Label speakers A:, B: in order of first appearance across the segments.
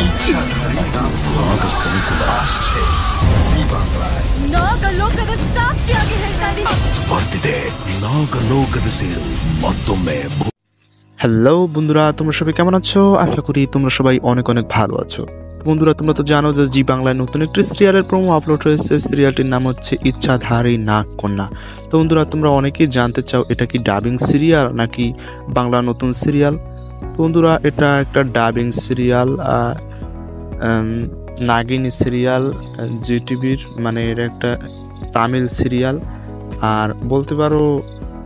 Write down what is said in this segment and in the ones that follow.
A: ইচ্ছাধারী নাগ ಸಂಕುಲ C ಬಾಂಗ್ಲಾಯ್
B: ನಾಗಲೋಕದ ಸಾಕ್ಷಿಯಾಗಿ ಹೇಳ್ತಾ ಇದ್ದೀನಿ.
A: ಬರ್ತಿದೆ নাগলোকದ ಸೇರು মধ্যমে।
C: হ্যালো বন্ধুরা, তোমরা সবাই কেমন আছো? আশা করি তোমরা সবাই অনেক অনেক ভালো আছো। বন্ধুরা, তোমরা তো জানো যে জি বাংলায় নতুন একটি সিরিয়ালের প্রোমো আপলোড হয়েছে। সিরিয়ালটির নাম হচ্ছে ইচ্ছাধারী নাগ কন্যা। তো বন্ধুরা, তোমরা অনেকেই জানতে চাও এটা কি ডাবিং সিরিয়াল নাকি বাংলা নতুন সিরিয়াল। বন্ধুরা, এটা একটা ডাবিং সিরিয়াল, নাগিনী সিরিয়াল, জি টিভির, মানে এটা একটা তামিল সিরিয়াল। আর বলতে পারো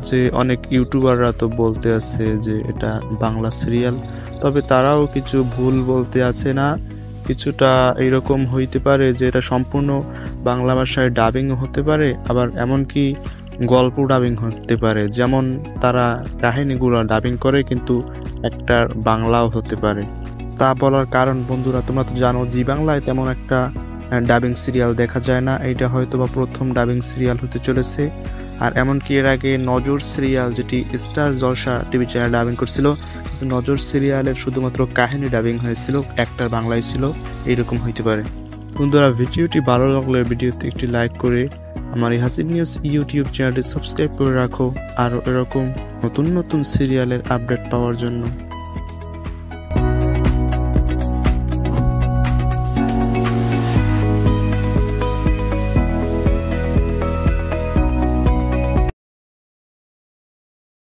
C: যে অনেক ইউটিউবাররা তো বলতে আছে যে এটা বাংলা সিরিয়াল, তবে তারাও কিছু ভুল বলতে আছে না। কিছুটা এরকম হইতে পারে যে এটা সম্পূর্ণ বাংলা ভাষায় ডাবিং হতে পারে, আবার এমনকি গল্প ডাবিং হতে পারে। যেমন তারা কাহিনীগুলো ডাবিং করে, কিন্তু একটা বাংলাও হতে পারে। তা বলার কারণ বন্ধুরা, তোমরা তো জানো জি বাংলায় তেমন একটা ডাবিং সিরিয়াল দেখা যায় না। এইটা হয়তো বা প্রথম ডাবিং সিরিয়াল হতে চলেছে। আর এমনকি এর আগে নজর সিরিয়াল, যেটি স্টার জলসা টিভি চ্যানেল ডাবিং করছিল, কিন্তু নজর সিরিয়ালের শুধুমাত্র কাহিনী ডাবিং হয়েছিল, একটার বাংলায় ছিল। এইরকম হইতে পারে। বন্ধুরা, ভিডিওটি ভালো লাগলে ভিডিওতে একটি লাইক করে আমার এই হাসিব নিউজ ইউটিউব চ্যানেলটি সাবস্ক্রাইব করে রাখো, আর এরকম নতুন নতুন সিরিয়ালের আপডেট পাওয়ার জন্য।